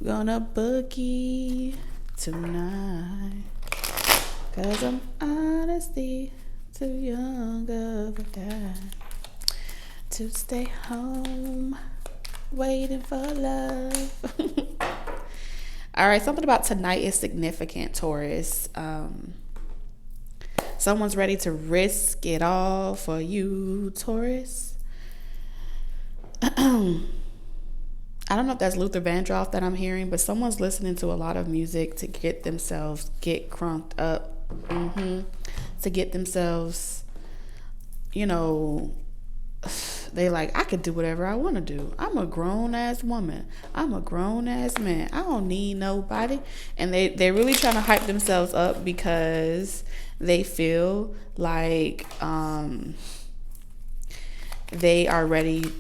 gonna boogie tonight, 'cause I'm honestly too young of a guy to stay home waiting for love. All right, something about tonight is significant, Taurus. Someone's ready to risk it all for you, Taurus. I don't know if that's Luther Vandross that I'm hearing, but someone's listening to a lot of music to get themselves get crunked up, to get themselves, you know, they like, I could do whatever I want to do. I'm a grown ass woman. I'm a grown ass man. I don't need nobody. And they're really trying to hype themselves up because they feel like they are ready.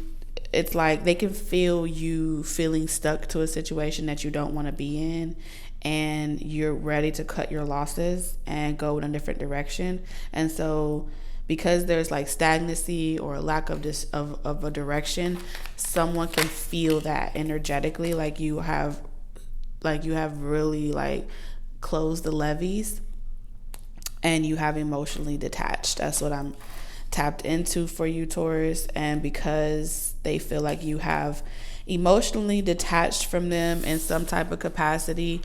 It's like they can feel you feeling stuck to a situation that you don't want to be in, and you're ready to cut your losses and go in a different direction. And so because there's like stagnancy or a lack of this of a direction, someone can feel that energetically, like you have really like closed the levees and you have emotionally detached. That's what I'm tapped into for you, Taurus. And because they feel like you have emotionally detached from them in some type of capacity,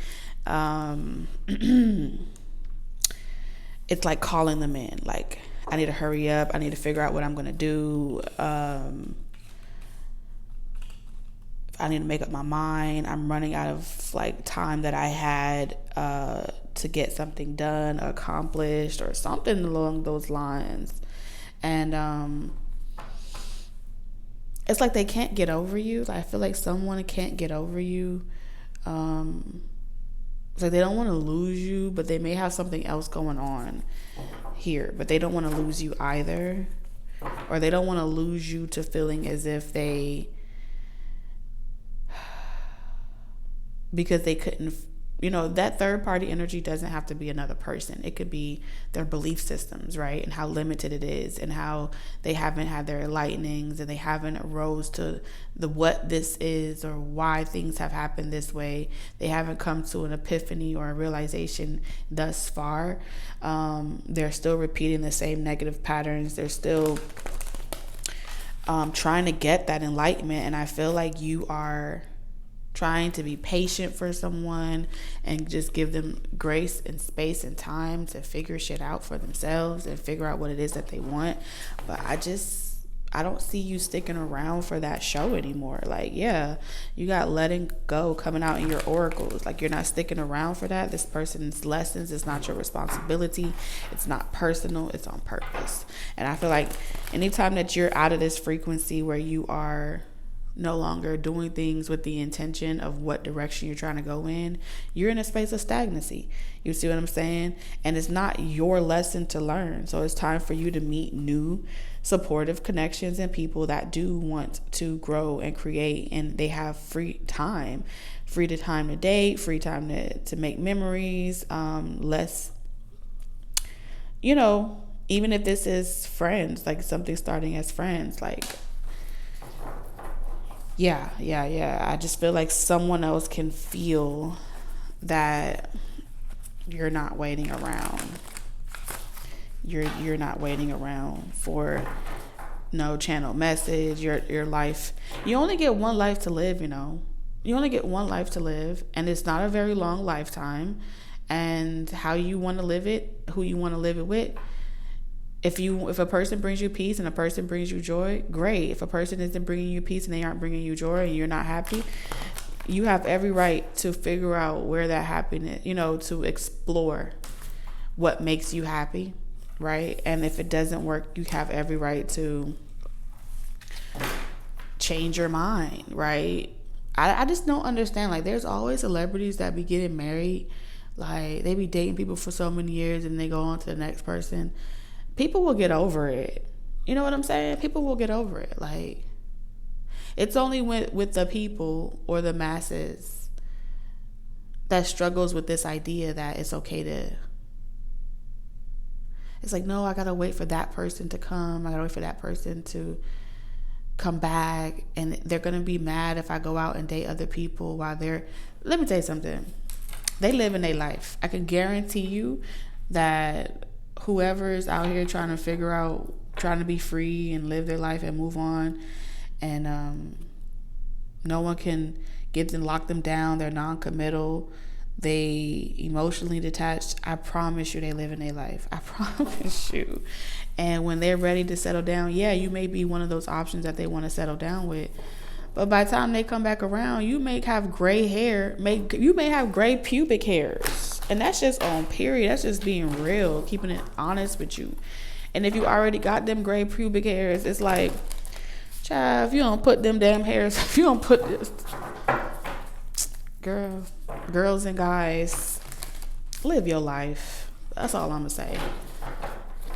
it's like calling them in, like, I need to hurry up, I need to figure out what I'm going to do, I need to make up my mind, I'm running out of like time that I had to get something done, accomplished, or something along those lines. And it's like they can't get over you. I feel like someone can't get over you. It's like they don't want to lose you, but they may have something else going on here, but they don't want to lose you either. Or they don't want to lose you to feeling as if because they couldn't, that third party energy doesn't have to be another person. It could be their belief systems, right? And how limited it is, and how they haven't had their enlightenings, and they haven't arose to the what this is or why things have happened this way. They haven't come to an epiphany or a realization thus far. They're still repeating the same negative patterns. They're still trying to get that enlightenment. And I feel like you are trying to be patient for someone and just give them grace and space and time to figure shit out for themselves and figure out what it is that they want. But I don't see you sticking around for that show anymore. Like, yeah, you got letting go coming out in your oracles. Like, you're not sticking around for that. This person's lessons is not your responsibility. It's not personal. It's on purpose. And I feel like anytime that you're out of this frequency where you are no longer doing things with the intention of what direction you're trying to go in, you're in a space of stagnancy. You see what I'm saying? And it's not your lesson to learn. So it's time for you to meet new supportive connections and people that do want to grow and create, and they have free time to date, free time to make memories, less, even if this is friends, like something starting as friends, like, yeah. I just feel like someone else can feel that you're not waiting around. You're not waiting around for no channel message. Your life. You only get one life to live. You only get one life to live, and it's not a very long lifetime. And how you want to live it, who you want to live it with. If a person brings you peace and a person brings you joy, great. If a person isn't bringing you peace and they aren't bringing you joy and you're not happy, you have every right to figure out where that happiness, to explore what makes you happy, right? And if it doesn't work, you have every right to change your mind, right? I just don't understand. Like, there's always celebrities that be getting married. Like, they be dating people for so many years and they go on to the next person. People will get over it. You know what I'm saying? People will get over it. Like, it's only with the people or the masses that struggles with this idea that it's okay to. It's like, no, I gotta wait for that person to come. I gotta wait for that person to come back, and they're gonna be mad if I go out and date other people while they're, let me tell you something, they live in their life. I can guarantee you that whoever is out here trying to figure out, trying to be free and live their life and move on, and no one can get them, lock them down, they're non-committal, they emotionally detached, I promise you they live in their life. I promise you. And when they're ready to settle down, yeah, you may be one of those options that they want to settle down with. But by the time they come back around, you may have gray hair, you may have gray pubic hairs. And that's just on period. That's just being real, keeping it honest with you. And if you already got them gray pubic hairs, it's like, child, if you don't put them damn hairs, if you don't put this, girls and guys, live your life. That's all I'm gonna say.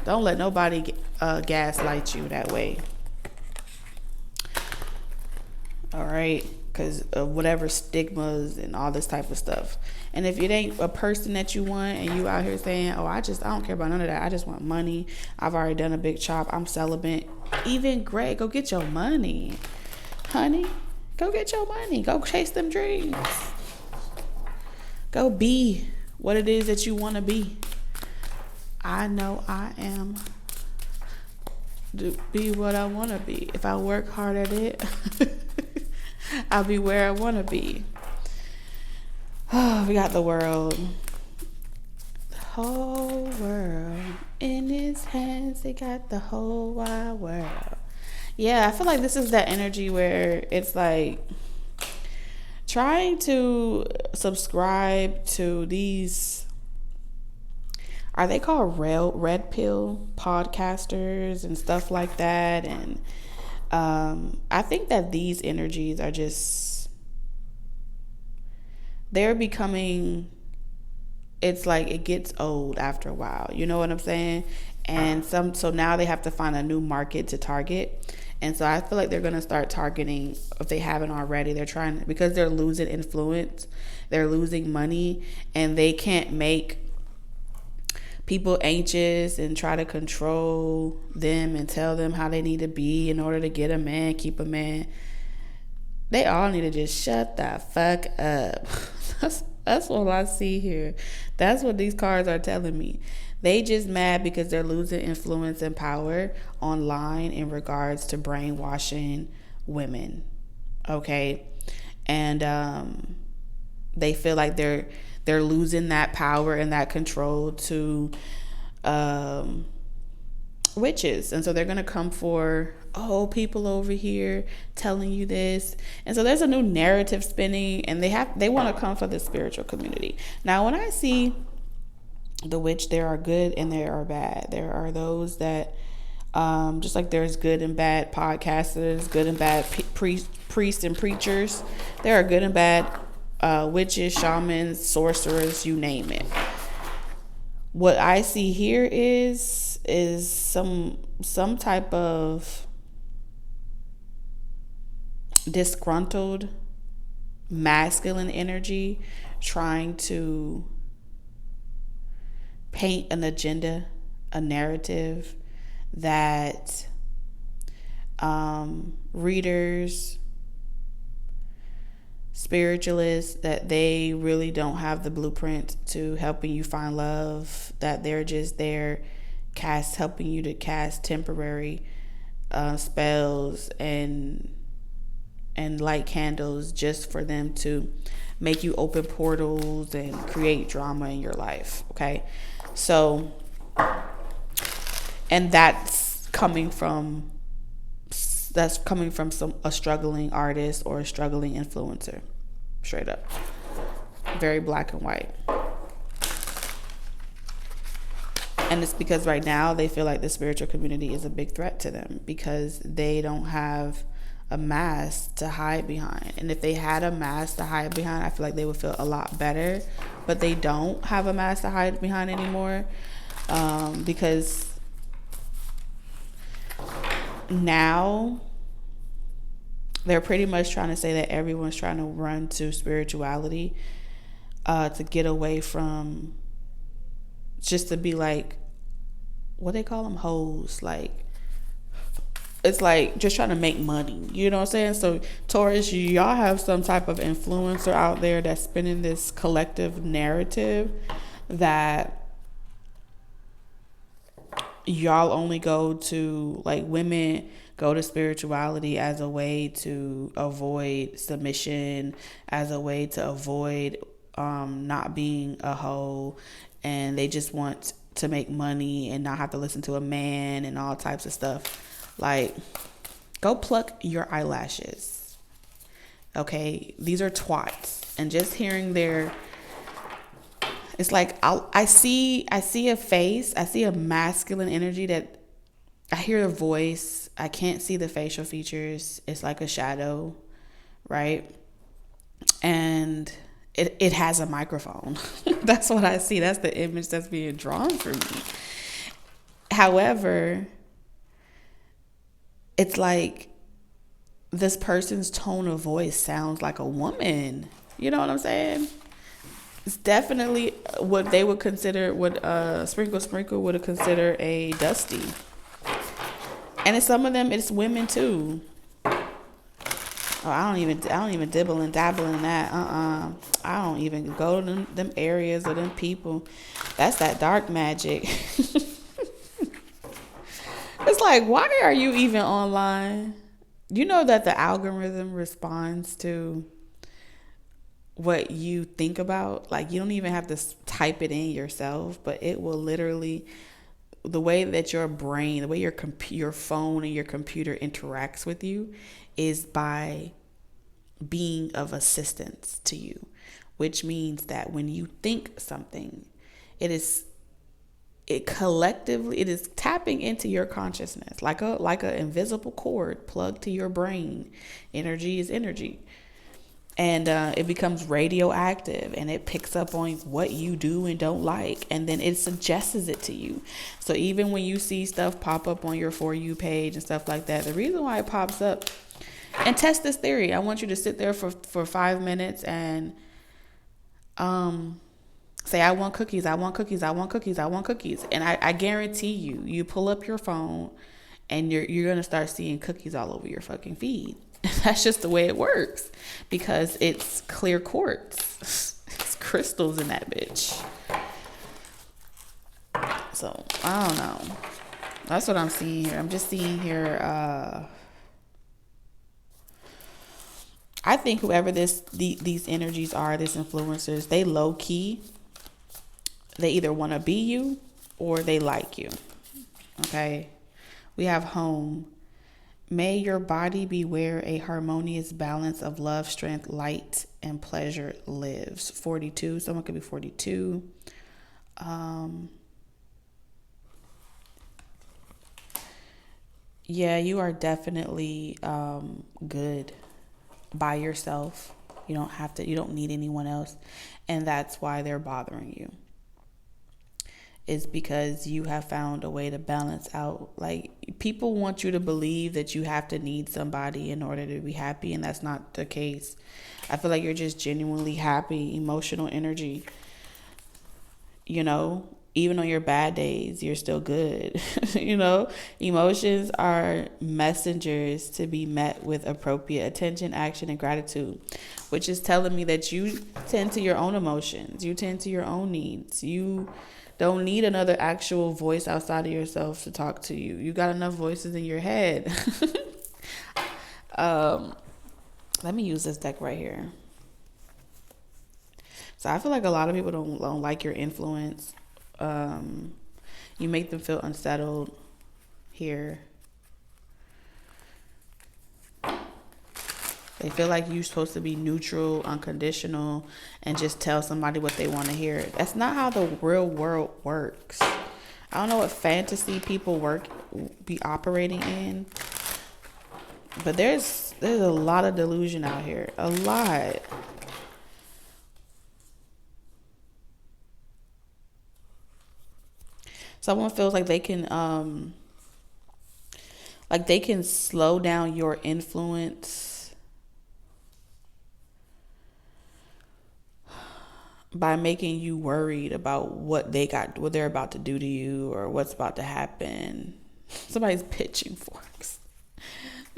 Don't let nobody gaslight you that way. All right, because of whatever stigmas and all this type of stuff. And if it ain't a person that you want, and you out here saying, "Oh, I don't care about none of that. I just want money. I've already done a big chop. I'm celibate." Even great, go get your money, honey. Go get your money. Go chase them dreams. Go be what it is that you want to be. I know I am to be what I want to be. If I work hard at it, I'll be where I want to be. Oh, we got the world. The whole world in his hands. He got the whole wide world. Yeah, I feel like this is that energy where it's like trying to subscribe to these, are they called red pill podcasters and stuff like that? And I think that these energies are just, they're becoming, it's like it gets old after a while. You know what I'm saying? And so now they have to find a new market to target. And so I feel like they're going to start targeting, if they haven't already, they're trying, because they're losing influence, they're losing money, and they can't make people anxious and try to control them and tell them how they need to be in order to get a man, keep a man. They all need to just shut the fuck up. That's what I see here. That's what these cards are telling me. They just mad because they're losing influence and power online in regards to brainwashing women. Okay? And they feel like they're losing that power and that control to witches. And so they're going to come for, oh, people over here telling you this. And so there's a new narrative spinning, and they want to come for the spiritual community. Now, when I see the witch, there are good and there are bad. There are those that just like there's good and bad podcasters, good and bad priests and preachers, there are good and bad witches, shamans, sorcerers, you name it. What I see here is some type of disgruntled masculine energy trying to paint an agenda, a narrative that readers, spiritualists, that they really don't have the blueprint to helping you find love, that they're just there helping you to cast temporary spells and light candles just for them to make you open portals and create drama in your life. Okay, so, and that's coming from a struggling artist or a struggling influencer, straight up, very black and white. And it's because right now they feel like the spiritual community is a big threat to them because they don't have a mask to hide behind. And if they had a mask to hide behind, I feel like they would feel a lot better. But they don't have a mask to hide behind anymore, because now they're pretty much trying to say that everyone's trying to run to spirituality to get away from, just to be like, what they call them, hoes. Like, it's like just trying to make money. You know what I'm saying? So Taurus, y'all have some type of influencer out there that's spinning this collective narrative that y'all only go to, like, women go to spirituality as a way to avoid submission, as a way to avoid not being a hoe, and they just want to make money and not have to listen to a man and all types of stuff. Like, go pluck your eyelashes. Okay, these are twats, and just hearing their, it's like I see a face, I see a masculine energy that I hear a voice. I can't see the facial features. It's like a shadow, right? And it has a microphone. That's what I see. That's the image that's being drawn for me. However, it's like this person's tone of voice sounds like a woman. You know what I'm saying? It's definitely what they would consider, what Sprinkle would have considered a Dusty. And it's some of them, it's women too. Oh, I don't even dibble and dabble in that. I don't even go to them areas or them people. That's that dark magic. It's like, why are you even online? You know that the algorithm responds to what you think about. Like, you don't even have to type it in yourself, but it will literally, the way that your brain, the way your phone and your computer interacts with you is by being of assistance to you, which means that when you think something, it is tapping into your consciousness like a invisible cord plugged to your brain. Energy is energy. And it becomes radioactive, and it picks up on what you do and don't like, and then it suggests it to you. So even when you see stuff pop up on your For You page and stuff like that, the reason why it pops up, and test this theory. I want you to sit there for 5 minutes and say, I want cookies, I want cookies, I want cookies, I want cookies. And I guarantee you pull up your phone and you're going to start seeing cookies all over your fucking feed. That's just the way it works, because it's clear quartz. It's crystals in that bitch. So I don't know. That's what I'm seeing here. I'm just seeing here. I think whoever these energies are, these influencers, they low key. They either want to be you or they like you. Okay. We have home. May your body be where a harmonious balance of love, strength, light, and pleasure lives. 42. Someone could be 42. Yeah, you are definitely good by yourself. You don't need anyone else. And that's why they're bothering you. Is because you have found a way to balance out. Like, people want you to believe that you have to need somebody in order to be happy, and that's not the case. I feel like you're just genuinely happy, emotional energy. You know, even on your bad days, you're still good. You know, emotions are messengers to be met with appropriate attention, action, and gratitude, which is telling me that you tend to your own emotions. You tend to your own needs. You don't need another actual voice outside of yourself to talk to you. You got enough voices in your head. Let me use this deck right here. So I feel like a lot of people don't like your influence. You make them feel unsettled here. They feel like you're supposed to be neutral, unconditional, and just tell somebody what they want to hear. That's not how the real world works. I don't know what fantasy people be operating in, but there's a lot of delusion out here. A lot. Someone feels like they can slow down your influence by making you worried about what they're about to do to you or what's about to happen. Somebody's pitching forks.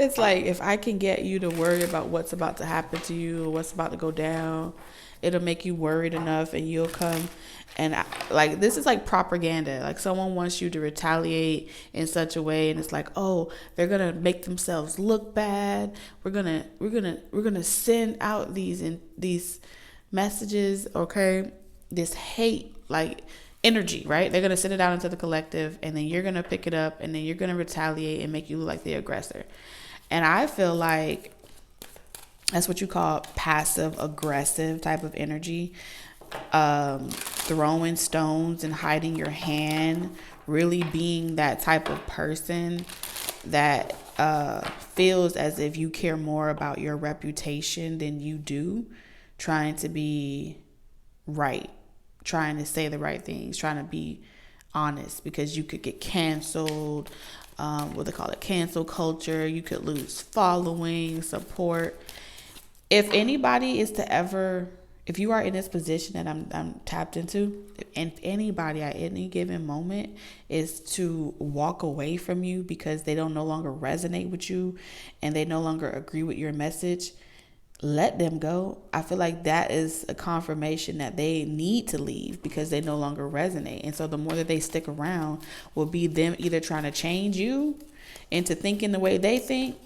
It's like if I can get you to worry about what's about to happen to you or what's about to go down, it'll make you worried enough and you'll come. And like this is like propaganda. Like someone wants you to retaliate in such a way, and it's like, oh, they're gonna make themselves look bad. We're gonna send out these messages, okay? This hate, like energy, right? They're gonna send it out into the collective, and then you're gonna pick it up, and then you're gonna retaliate and make you look like the aggressor. And I feel like that's what you call passive aggressive type of energy. Throwing stones and hiding your hand, really being that type of person that feels as if you care more about your reputation than you do, trying to be right, trying to say the right things, trying to be honest, because you could get canceled. What they call it, cancel culture. You could lose following, support. If anybody is to ever, if you are in this position that I'm tapped into, and anybody at any given moment is to walk away from you because they don't no longer resonate with you and they no longer agree with your message, let them go. I feel like that is a confirmation that they need to leave because they no longer resonate. And so the more that they stick around will be them either trying to change you into thinking the way they think.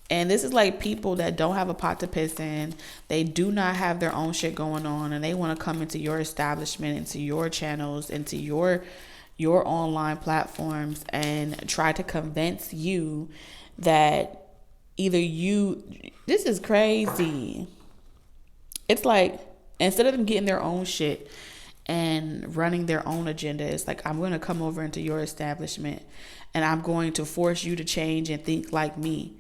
And this is like people that don't have a pot to piss in. They do not have their own shit going on, and they want to come into your establishment, into your channels, into your online platforms and try to convince you that either you, this is crazy. It's like, instead of them getting their own shit and running their own agenda, it's like, I'm going to come over into your establishment and I'm going to force you to change and think like me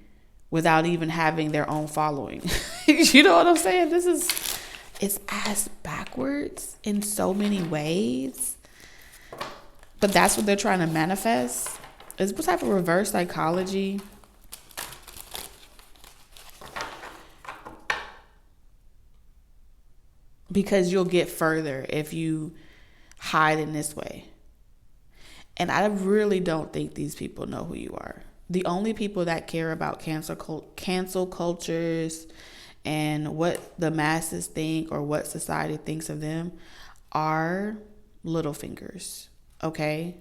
without even having their own following. You know what I'm saying? It's ass backwards in so many ways. But that's what they're trying to manifest. It's what type of reverse psychology? Because you'll get further if you hide in this way. And I really don't think these people know who you are. The only people that care about cancel cultures and what the masses think or what society thinks of them are little fingers, okay?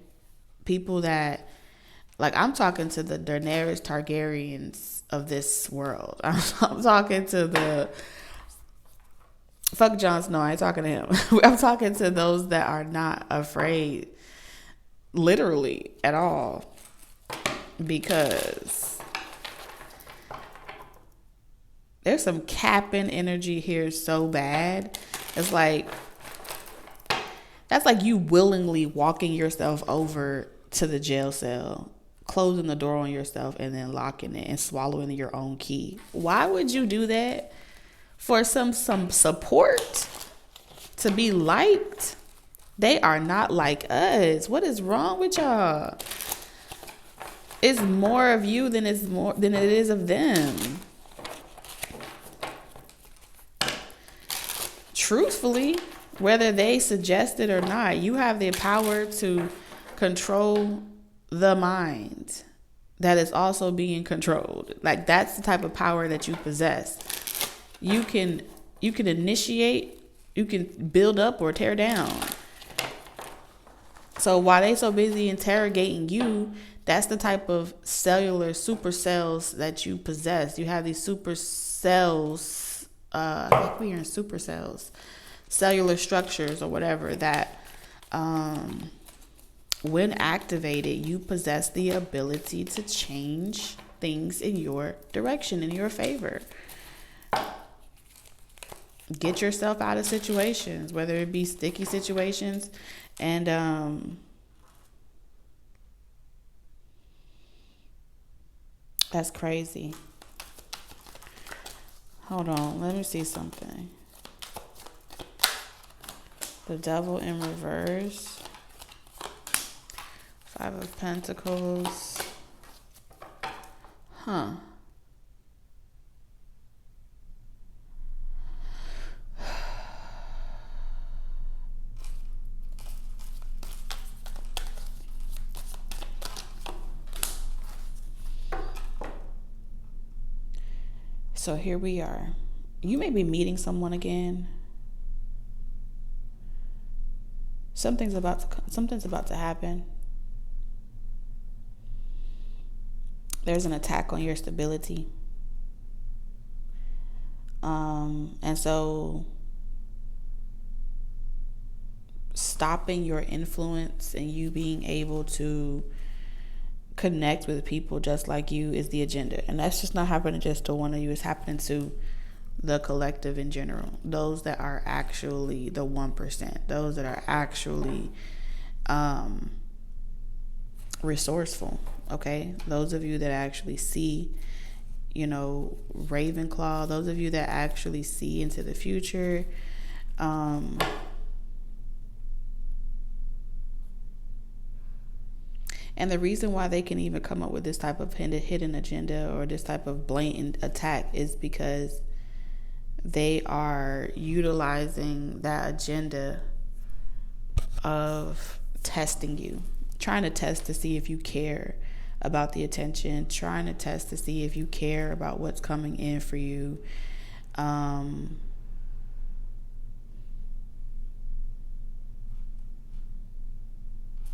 People that, like, I'm talking to the Daenerys Targaryens of this world. I'm talking to the... Fuck Jon Snow, I ain't talking to him. I'm talking to those that are not afraid, literally, at all. Because there's some capping energy here so bad. It's like, that's like you willingly walking yourself over to the jail cell, closing the door on yourself, and then locking it and swallowing your own key. Why would you do that? For some support, to be liked? They are not like us. What is wrong with y'all? It's more of you than it is of them. Truthfully, whether they suggest it or not, you have the power to control the mind that is also being controlled. Like, that's the type of power that you possess. You can initiate, you can build up or tear down. So while they so busy interrogating you, that's the type of cellular super cells that you possess. You have these super cells, I think we are in super cells, cellular structures or whatever that, when activated, you possess the ability to change things in your direction, in your favor. Get yourself out of situations, whether it be sticky situations, and that's crazy. Hold on, let me see something. The Devil in reverse. 5 of Pentacles. Huh. So here we are. You may be meeting someone again. Something's about to happen. There's an attack on your stability. And so stopping your influence and you being able to connect with people just like you is the agenda. And that's just not happening just to one of you. It's happening to the collective in general. Those that are actually the 1%. Those that are actually resourceful. Okay? Those of you that actually see, Ravenclaw. Those of you that actually see into the future. And the reason why they can even come up with this type of hidden agenda or this type of blatant attack is because they are utilizing that agenda of testing you, trying to test to see if you care about the attention, trying to test to see if you care about what's coming in for you.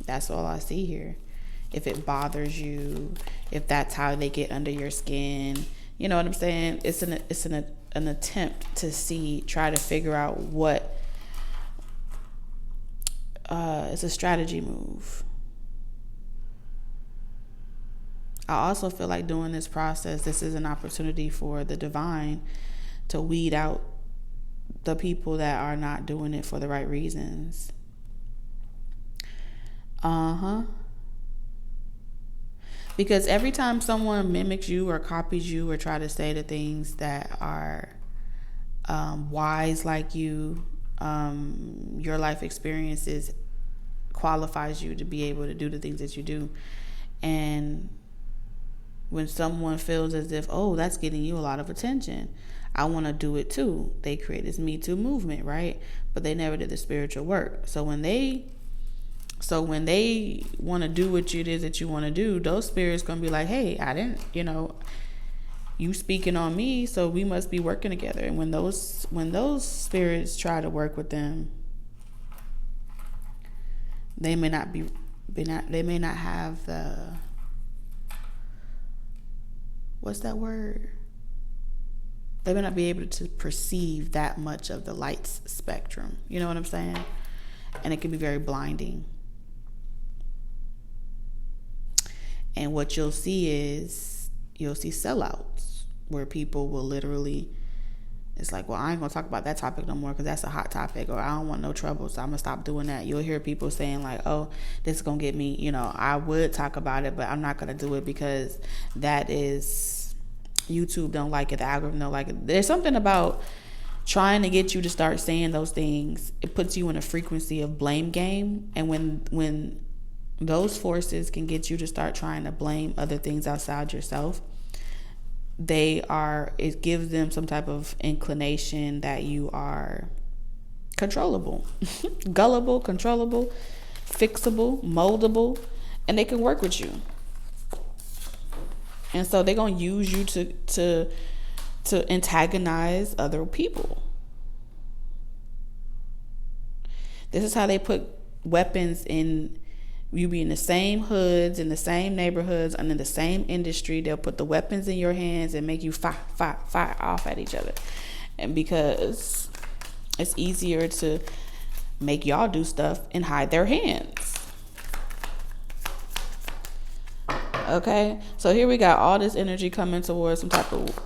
That's all I see here. If it bothers you, if that's how they get under your skin, you know what I'm saying? It's an attempt to try to figure out what it's a strategy move. I also feel like during this process, this is an opportunity for the divine to weed out the people that are not doing it for the right reasons. Because every time someone mimics you or copies you or try to say the things that are wise like you, your life experiences qualifies you to be able to do the things that you do. And when someone feels as if, oh, that's getting you a lot of attention, I want to do it too. They create this Me Too movement, right? But they never did the spiritual work. So when they want to do what it is that you want to do, those spirits going to be like, hey, I didn't, you speaking on me, so we must be working together. And when those spirits try to work with them, they may not have the, what's that word? They may not be able to perceive that much of the light's spectrum. You know what I'm saying? And it can be very blinding. And what you'll see sellouts where people will literally, it's like, well, I ain't gonna talk about that topic no more because that's a hot topic, or I don't want no trouble, so I'm gonna stop doing that. You'll hear people saying like, oh, this is gonna get me, I would talk about it, but I'm not gonna do it because that is, YouTube don't like it, the algorithm don't like it. There's something about trying to get you to start saying those things. It puts you in a frequency of blame game, and when those forces can get you to start trying to blame other things outside yourself, it gives them some type of inclination that you are controllable, gullible, controllable, fixable, moldable, and they can work with you. And so they're going to use you to antagonize other people. This is how they put weapons in. You be in the same hoods, in the same neighborhoods, and in the same industry. They'll put the weapons in your hands and make you fire off at each other. And because it's easier to make y'all do stuff and hide their hands. Okay? So here we got all this energy coming towards some type of...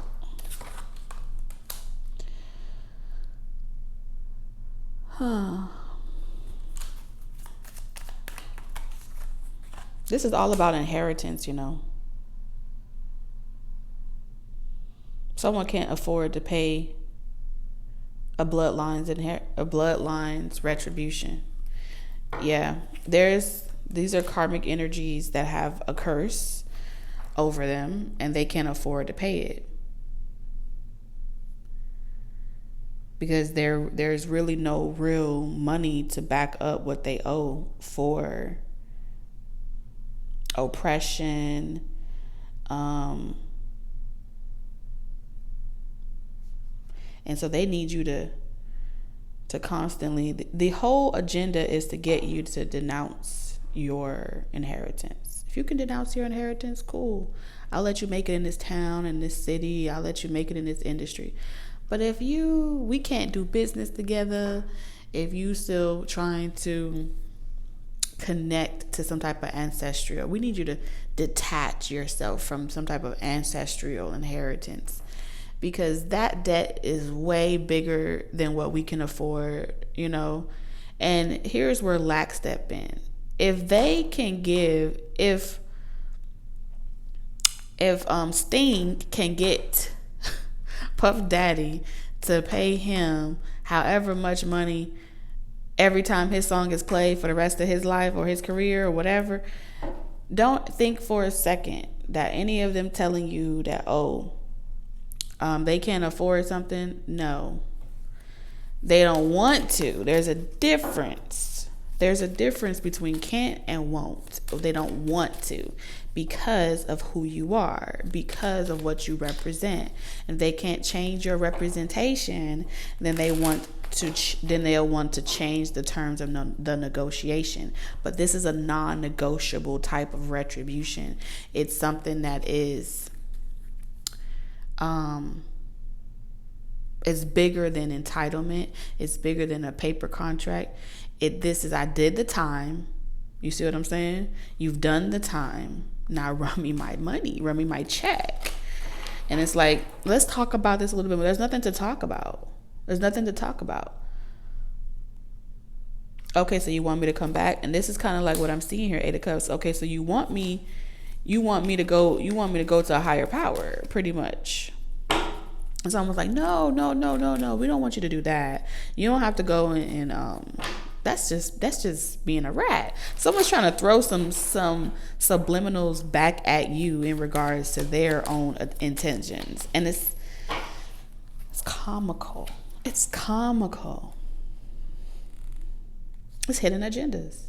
This is all about inheritance, Someone can't afford to pay a bloodline's retribution. Yeah, these are karmic energies that have a curse over them, and they can't afford to pay it. Because there's really no real money to back up what they owe for oppression, And so they need you to constantly, the whole agenda is to get you to denounce your inheritance. If you can denounce your inheritance, cool. I'll let you make it in this town, in this city. I'll let you make it in this industry. But if we can't do business together, if you still trying to connect to some type of ancestral, we need you to detach yourself from some type of ancestral inheritance, because that debt is way bigger than what we can afford, And here's where lack step in. If they can give, if Sting can get Puff Daddy to pay him however much money every time his song is played for the rest of his life or his career or whatever, don't think for a second that any of them telling you that, they can't afford something. No, they don't want to. There's a difference. There's a difference between can't and won't. They don't want to because of who you are, because of what you represent. If they can't change your representation, then they'll want to change the terms of the negotiation. But this is a non-negotiable type of retribution. It's something that is it's bigger than entitlement. It's bigger than a paper contract. I did the time. You see what I'm saying? You've done the time. Now run me my money. Run me my check. And it's like, let's talk about this a little bit more. There's nothing to talk about. Okay, so you want me to come back? And this is kind of like what I'm seeing here, Eight of Cups. Okay, so you want me to go to a higher power, pretty much. It's almost like, no, we don't want you to do that. You don't have to go and that's just being a rat. Someone's trying to throw some subliminals back at you in regards to their own intentions. And it's comical. It's comical. It's hidden agendas.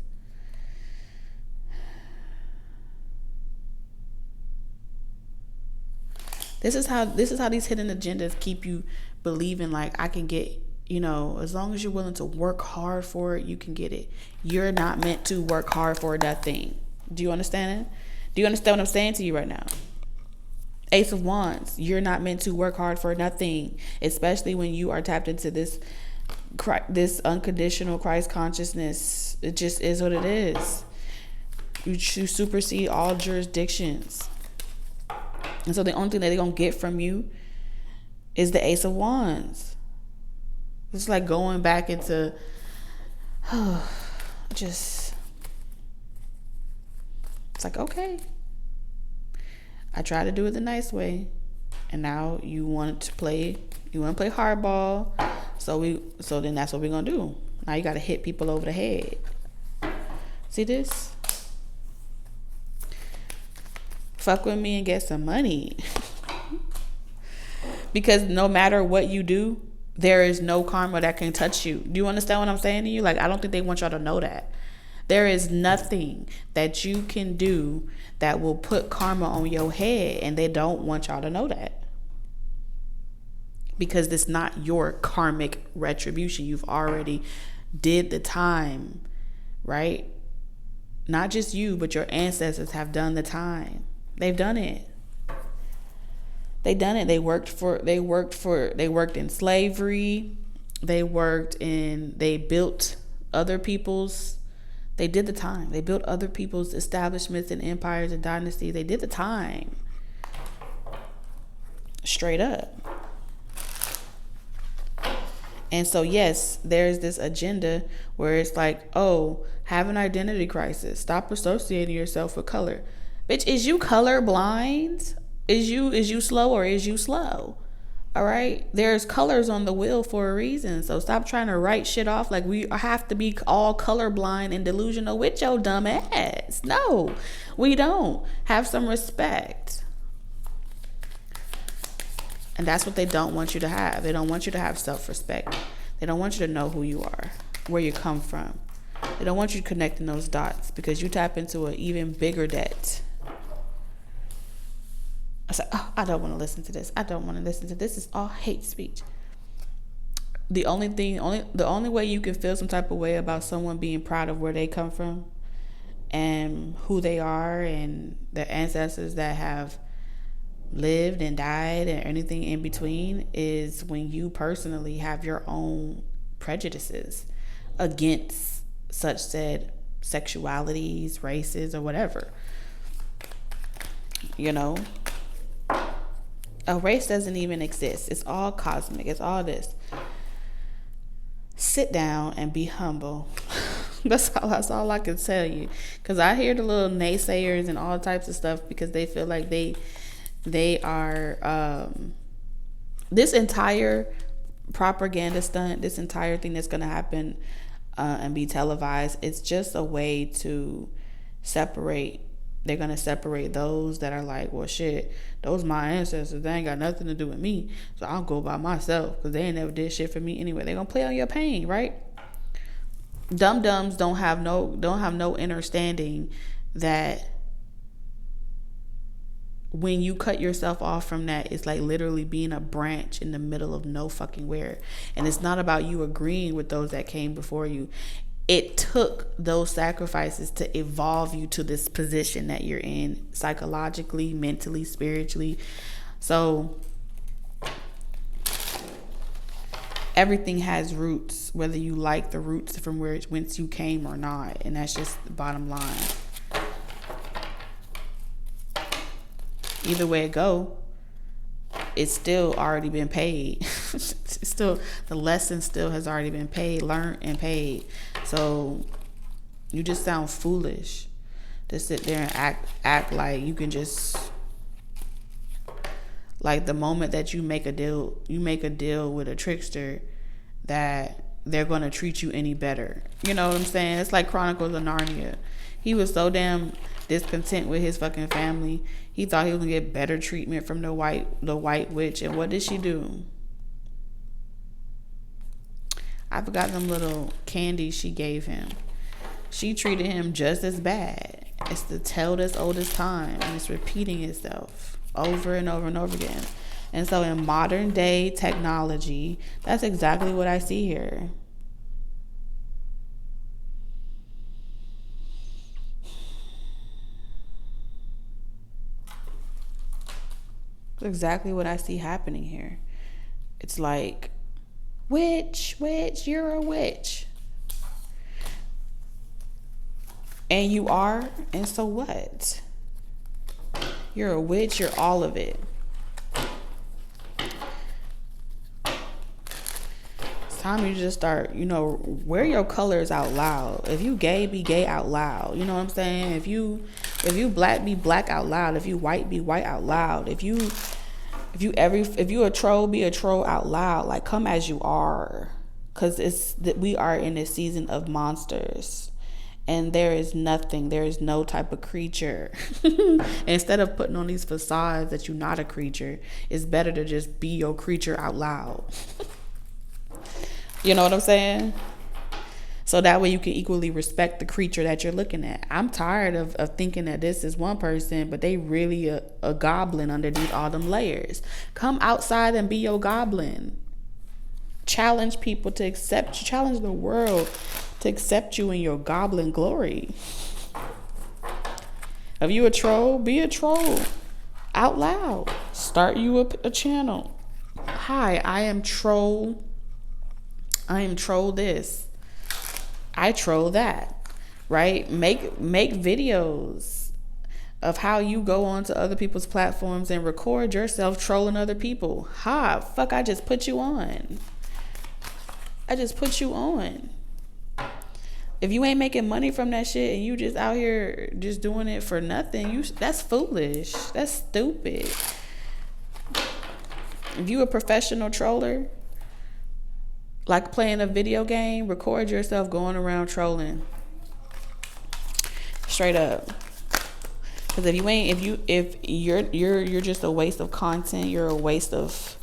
This is how these hidden agendas keep you believing like I can get, as long as you're willing to work hard for it, you can get it. You're not meant to work hard for that thing. Do you understand it? Do you understand what I'm saying to you right now? Ace of Wands, you're not meant to work hard for nothing, especially when you are tapped into this unconditional Christ consciousness. It just is what it is. You supersede all jurisdictions. And so the only thing that they're going to get from you is the Ace of Wands. It's like going back into, it's like, okay, I tried to do it the nice way. And now you want to play hardball. So then that's what we're going to do. Now you got to hit people over the head. See this? Fuck with me and get some money. Because no matter what you do, there is no karma that can touch you. Do you understand what I'm saying to you? Like, I don't think they want y'all to know that. There is nothing that you can do that will put karma on your head, and they don't want y'all to know that. Because it's not your karmic retribution. You've already did the time, right? Not just you, but your ancestors have done the time. They've done it. They worked in slavery. They built other people's, they did the time. They built other people's establishments and empires and dynasties. They did the time. Straight up. And so, yes, there's this agenda where it's like, have an identity crisis. Stop associating yourself with color. Bitch, is you color blind? Is you slow or is you slow? All right? There's colors on the wheel for a reason. So stop trying to write shit off like we have to be all colorblind and delusional with your dumb ass. No, we don't. Have some respect. And that's what they don't want you to have. They don't want you to have self-respect. They don't want you to know who you are, where you come from. They don't want you connecting those dots because you tap into an even bigger debt. I said, I don't want to listen to this. I don't want to listen to this. It's all hate speech. the only way you can feel some type of way about someone being proud of where they come from and who they are and their ancestors that have lived and died and anything in between is when you personally have your own prejudices against such said sexualities, races, or whatever. You know, a race doesn't even exist. It's all cosmic. It's all this. Sit down and be humble. That's all I can tell you. Because I hear the little naysayers and all types of stuff because they feel like they are this entire propaganda stunt, this entire thing that's going to happen and be televised. It's just a way to separate. They're going to separate those that are like, well, shit, those my ancestors. They ain't got nothing to do with me. So I'll go by myself because they ain't never did shit for me anyway. They're going to play on your pain, right? Dum-dums don't have no understanding that when you cut yourself off from that, it's like literally being a branch in the middle of no fucking where. And it's not about you agreeing with those that came before you. It took those sacrifices to evolve you to this position that you're in psychologically, mentally, spiritually. So everything has roots, whether you like the roots from whence you came or not. And that's just the bottom line. Either way it go, it's still already been paid. It's still, the lesson still has already been paid, learned, and paid. So you just sound foolish to sit there and act like you can just, like the moment that you make a deal with a trickster that they're going to treat you any better. You know what I'm saying? It's like Chronicles of Narnia. He was so damn discontent with his fucking family. He thought he was gonna get better treatment from the white witch. And what did she do? I forgot them little candies she gave him. She treated him just as bad. It's the tale that's old as time, and it's repeating itself over and over and over again. And so in modern day technology, that's exactly what I see here. Exactly what I see happening here. It's like, witch, you're a witch. And you are, and so what? You're a witch, you're all of it. It's time you just start, wear your colors out loud. If you gay, be gay out loud. You know what I'm saying? If you black, be black out loud. If you white, be white out loud. If you a troll, be a troll out loud. Like, come as you are, because it's that we are in a season of monsters, and there is no type of creature. Instead of putting on these facades that you're not a creature, it's better to just be your creature out loud. You know what I'm saying? So that way you can equally respect the creature that you're looking at. I'm tired of thinking that this is one person, but they really a goblin underneath all them layers. Come outside and be your goblin. Challenge people to accept you. Challenge the world to accept you in your goblin glory. If you a troll, be a troll out loud. Start you a channel. Hi, I am troll this. I troll that, right? Make videos of how you go onto other people's platforms and record yourself trolling other people. Fuck, I just put you on. If you ain't making money from that shit and you just out here just doing it for nothing, that's foolish. That's stupid. If you a professional troller, like playing a video game, record yourself going around trolling. Straight up. Because if you're just a waste of content, you're a waste of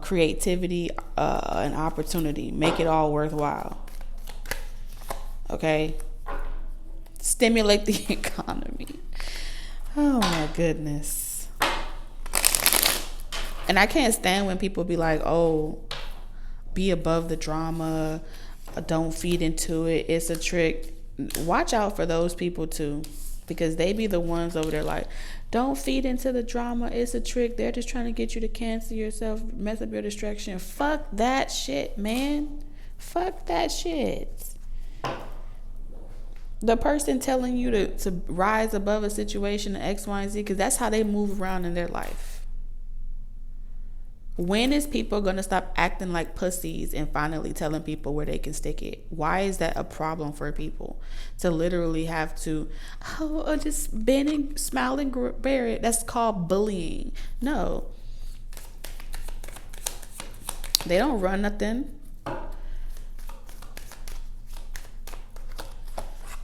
creativity and opportunity. Make it all worthwhile. Okay? Stimulate the economy. Oh my goodness. And I can't stand when people be like, oh, be above the drama, don't feed into it, it's a trick. Watch out for those people too, because they be the ones over there like, don't feed into the drama, it's a trick, they're just trying to get you to cancel yourself, mess up your distraction. Fuck that shit, man. Fuck that shit. The person telling you to rise above a situation, X, Y, and Z, because that's how they move around in their life. When is people going to stop acting like pussies and finally telling people where they can stick it? Why is that a problem for people to literally have to, just bend and smile and bear it? That's called bullying. No. They don't run nothing.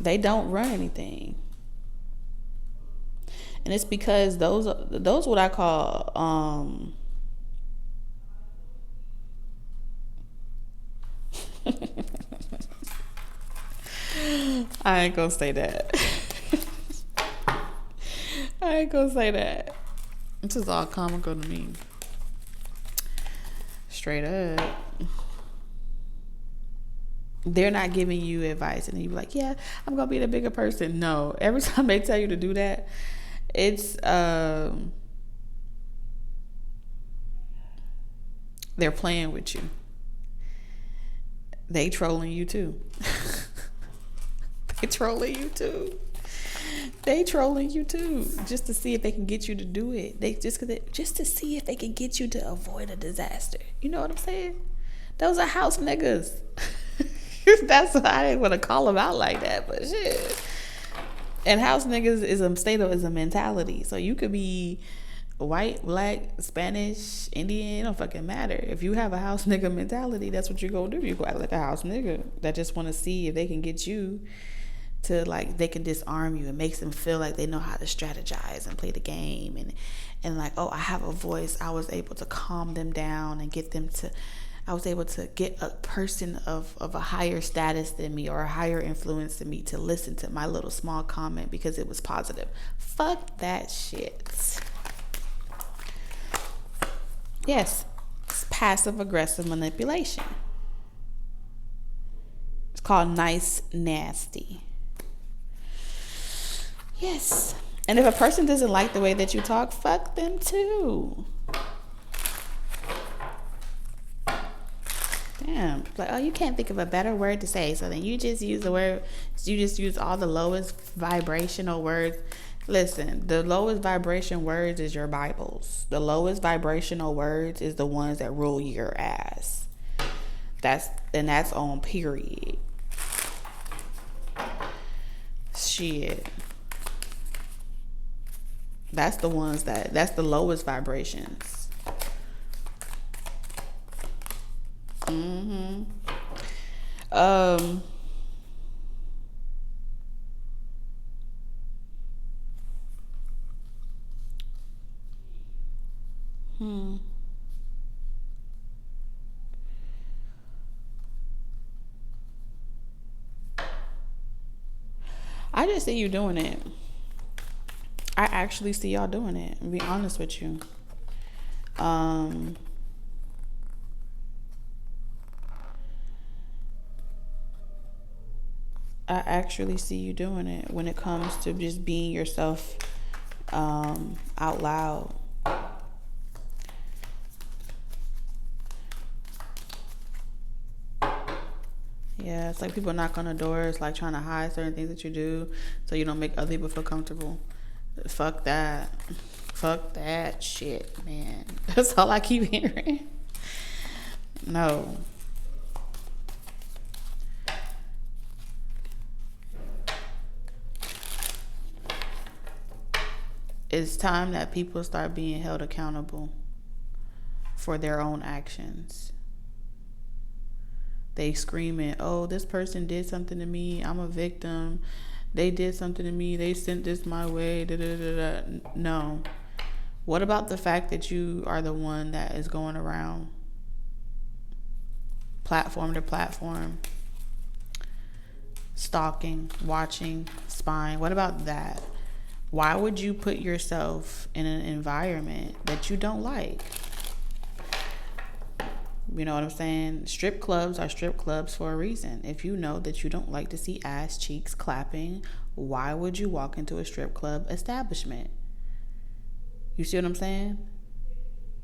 They don't run anything. And it's because those what I call I ain't gonna say that. I ain't gonna say that. This is all comical to me. Straight up. They're not giving you advice, and you be like, yeah, I'm gonna be the bigger person. No, every time they tell you to do that, it's they're playing with you. They trolling you too. They trolling you too. They trolling you too, just to see if they can get you to do it. Just to see if they can get you to avoid a disaster. You know what I'm saying? Those are house niggas. That's why I didn't want to call them out like that, but shit. And house niggas is a mentality. So you could be white, black, Spanish, Indian, it don't fucking matter. If you have a house nigga mentality, that's what you're gonna do. You go act like a house nigga that just want to see if they can get you to, like, they can disarm you. It makes them feel like they know how to strategize and play the game, and like, oh, I have a voice. I was able to calm them down and get them to, I was able to get a person of a higher status than me or a higher influence than me to listen to my little small comment because it was positive. Fuck that shit. Yes, it's passive aggressive manipulation. It's called nice nasty. Yes. And if a person doesn't like the way that you talk, fuck them too. Damn. Like, oh, you can't think of a better word to say. So then you just use all the lowest vibrational words. Listen, the lowest vibration words is your Bibles. The lowest vibrational words is the ones that rule your ass. That's on period. Shit. That's the lowest vibrations. Mm-hmm. I just see you doing it. I actually see y'all doing it, to be honest with you. I actually see you doing it when it comes to just being yourself out loud. Yeah, it's like people knock on the doors, like trying to hide certain things that you do so you don't make other people feel comfortable. Fuck that. Fuck that shit, man. That's all I keep hearing. No. It's time that people start being held accountable for their own actions. They screaming, oh, this person did something to me. I'm a victim. They did something to me. They sent this my way. Da, da, da, da. No. What about the fact that you are the one that is going around platform to platform, stalking, watching, spying? What about that? Why would you put yourself in an environment that you don't like? You know what I'm saying? Strip clubs are strip clubs for a reason. If you know that you don't like to see ass cheeks clapping, why would you walk into a strip club establishment? You see what I'm saying?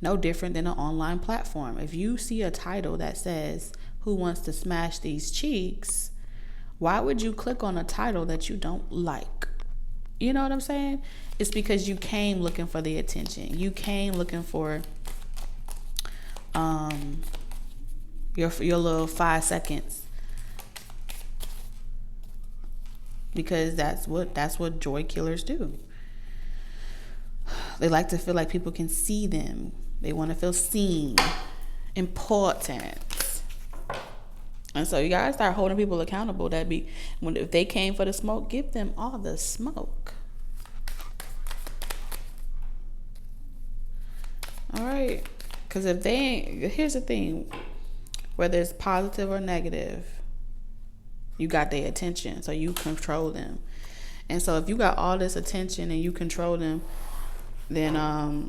No different than an online platform. If you see a title that says, "Who wants to smash these cheeks?" why would you click on a title that you don't like? You know what I'm saying? It's because you came looking for the attention. You came looking for your little 5 seconds, because that's what joy killers do. They like to feel like people can see them. They want to feel seen, important. And so you gotta start holding people accountable. If they came for the smoke, give them all the smoke. All right, because if they ain't, here's the thing: whether it's positive or negative, you got their attention, so you control them. And so if you got all this attention and you control them, then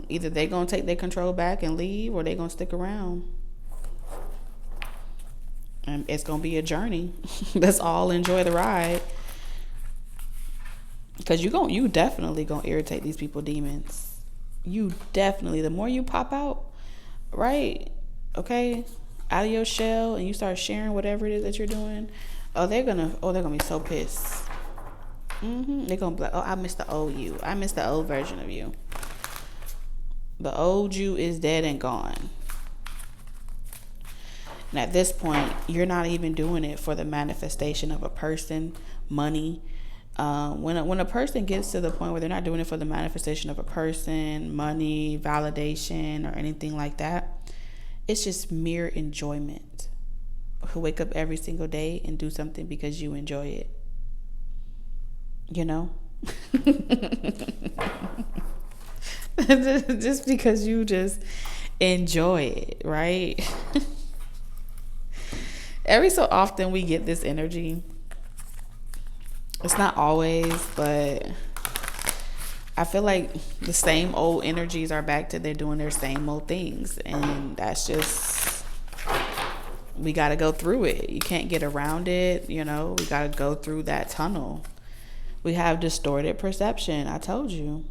either they gonna take their control back and leave, or they gonna stick around. And it's gonna be a journey. Let's all enjoy the ride, because you definitely gonna irritate these people demons. You definitely, the more you pop out, right? Okay, out of your shell, and you start sharing whatever it is that you're doing. They're gonna be so pissed. They're gonna be like, "Oh, I miss the old you. I miss the old version of you." The old you is dead and gone. And at this point, you're not even doing it for the manifestation of a person, money. When a person gets to the point where they're not doing it for the manifestation of a person, money, validation, or anything like that, it's just mere enjoyment. Who wake up every single day and do something because you enjoy it. You know? Just because you just enjoy it, right? Every so often we get this energy. It's not always, but I feel like the same old energies are back to they're doing their same old things. And that's just, we got to go through it. You can't get around it. We got to go through that tunnel. We have distorted perception. I told you.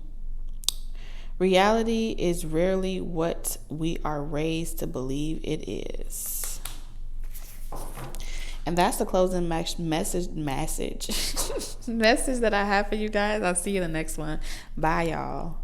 Reality is rarely what we are raised to believe it is. And that's the closing message that I have for you guys. I'll see you in the next one. Bye, y'all.